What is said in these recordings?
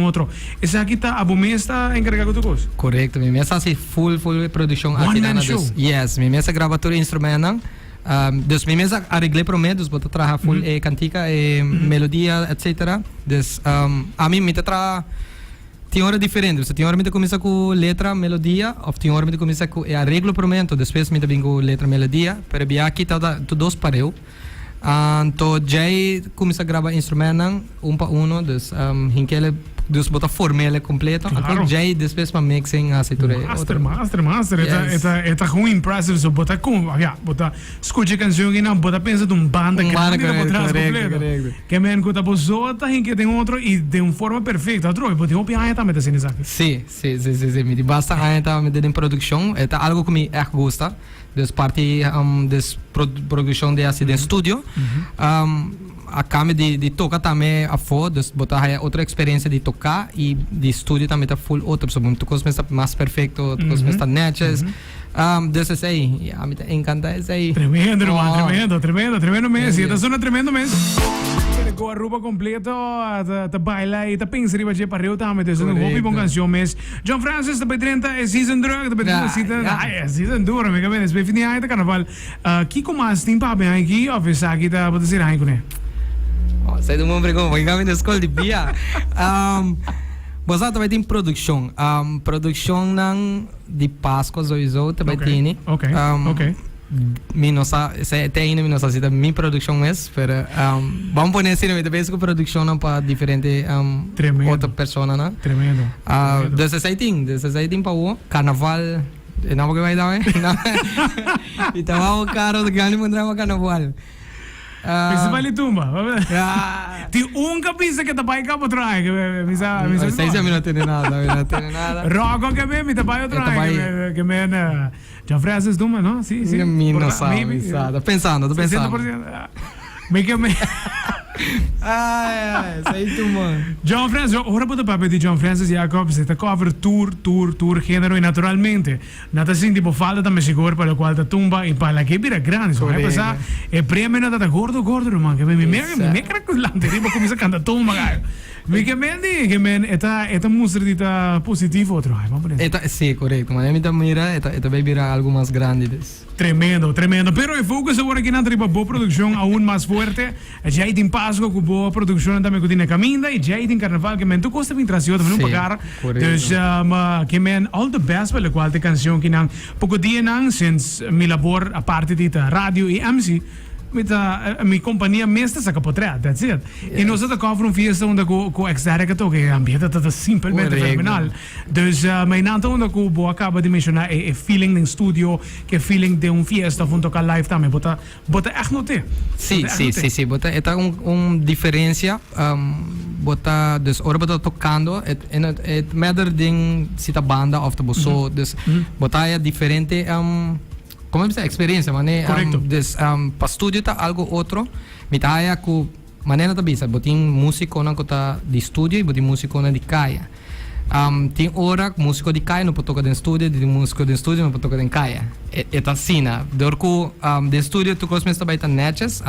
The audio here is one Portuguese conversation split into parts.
outro. Essa aqui tá, a Bumê está encarregado de coisa. Correcto, mi mesa assim full production One man show. Yes, mi mesa grava todo instrumento. Dus mi mesa arreglei para mim, dus bota traja full cantica e melodia, etc. Dus a mim me tra tem hora diferente. Tem hora me começa com letra, melodia, ou tem hora me começa com arreglo para mim, então depois me vem com letra, melodia. Pero bia aqui tá todos pareu. Então Jay começa a gravar instrumento para um, dus hinkele dus bota formele completo. Então Jay depois para mixing assim tudo. Master. Eta gewoon impressive so bota com, bota escuta canção que não bota pensa de banda que não trás completo. Que men com a pessoa tá que tem outro e de uma forma perfeita. Outro e bota um piano também assim sabe. Sim. Me basta ainda me de produção, é algo que me gosta. Dus parte des produção de assim de estúdio. A cama de tocar também a fora, dus botar outra experiência de tocar e de estúdio também tá full outro, so muito coisa está mais perfeito, coisa está natures. Dus é aí, a mim encanta é aí. Tremendo mês, e tá sendo tremendo mês. Com a roupa completa, tá baila e tá pensando em fazer para eu também, dus não vou bom canção mês. John Francis tá bem 30, é season drug, tá bem 30, é season duro, me cabe, é fim de carnaval. Que como assim para bem aqui, office aqui tá para dizer aí com ele. Sai do mundo pregão, vai caminhar na escola de Bia. Você também tem produção. Produção de Páscoa, sowieso, também tem. Ok. Minosa, tem minosa, se minha produção é, pero vamos pôr assim, também com produção para diferente outra pessoa, né? Tremendo. 17 para o carnaval. Não vou vai dar, então o cara do ganho mandava carnaval. Festival de tumba. Tem cabeça que tá para cá para trás. Misa 6 minutos não tem nada. Rock que me tá para trás. Que me já frases tumba, não? Sim. Mim não sabe, tô pensando. Me que me sei tu, mano. John Francis, ora para o papel de John Francis Jacobs, está cover tour género e naturalmente nada assim tipo falta também seguro para o qual tá tumba e para que vira grande, só vai passar e prêmio nada tá gordo, mano, que me craculante, tipo começa a cantar tumba, cara. Me que men eta música dita positivo outro, vamos ver. Eta sim, correto, mas me mira, eta vai virar algo mais grande des. Tremendo, pero el focus ahora que nada para boa produção aún mais forte. Já tem Páscoa com boa produção também que tem caminda e já tem carnaval que men tu costa vir trazido também não pagar. Dus que men all the best pela qual te canção que não pouco dia não since me labor a parte dita rádio e MC. Minha companhia mesmo está capotreada, that's it. E nós estamos com uma festa onde com externa que o ambiente está simplesmente fenomenal. Dus mas não onde que o acaba de mencionar é feeling de estúdio, que feeling de festa, onde tocar live também, bota echt noter. Sim, bota é diferença, bota dus ora bota tocando, é matter ding cita banda of the bosso, dus bota é diferente como é a experiência, mané? Para estúdio tá algo outro. Me tá aí com maneira da bisa, botin músico na cota de estúdio e botin músico na de caia. Tem hora músico de caia não pode tocar de estúdio, de músico de estúdio não pode tocar de caia. É tá assim, né? Dorco de estúdio tu começa a bater natches,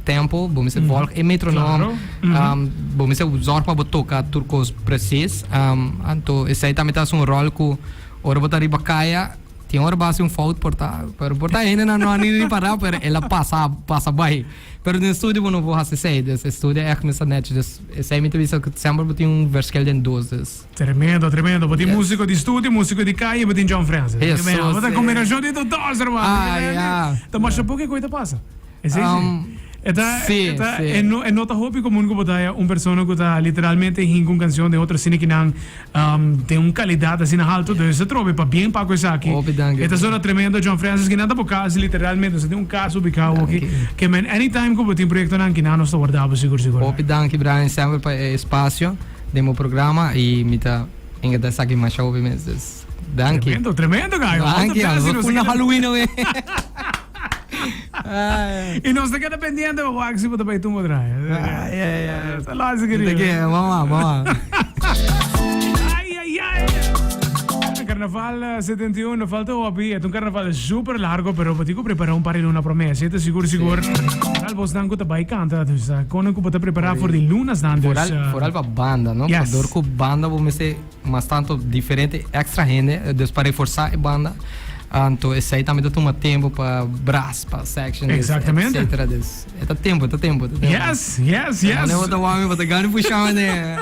tempo, vamos dizer volk e metronome, vamos dizer zorg para tocar turcos precis. Então esse aí também tá um rol com hora botar riba caia. Tem hora base fout portar ainda não há nem parar, pero ela passa bem. Pero no estúdio não vou fazer isso. Esse estúdio é começar net, esse aí me teve que sempre botar verskel de 2. Tremendo. Botar músico de estúdio, músico de caia, botar John Francis. Botar combinação de todos, irmão. Então mas pouco que coisa passa. É nota hobby comum que botar pessoa que está literalmente em uma canção de outra cine que não tem uma qualidade assim alto, então se trova para bem para coisa aqui. É só tremendo John Francis que nada por causa literalmente se tem caso ubicado aqui que man anytime que botar projeto não que não está guardado seguro. Obrigado Brian sempre para espaço de meu programa e me tá engata aqui mais show mesmo. Tremendo, Gaio. Danke, na Halloween E nós estamos dependendo do que se pode tu mudar. Está lá se queria. Vamos. Ai. Carnaval Carnaval 71, falta hopi. É um carnaval super largo, pero vou preparar um parelho na promessa. Ito seguro. Al vos dan ko tabay kanta. Dus, kono ko pata preparar for de lunas dan. Dus, Foral pa banda, no? Yes. Por ko banda vou ser mas tanto diferente, extra gente, dus para reforçar a banda. Então, esse aí também toma tempo para brass, para section, Exatamente. etc. É tempo. Yes. Não é o homem, mas ganho puxar, né?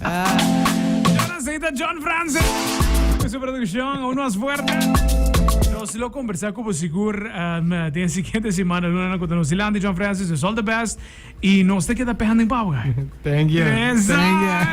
Ahora aceita John Francis. Con su producción aún más fuerte. Nos lo conversar como seguro de la siguiente semana. Luna con Nueva Zelanda, John Francis. Es all the best. Y nos te queda pejando en pauga. Thank you. Yes, Thank you.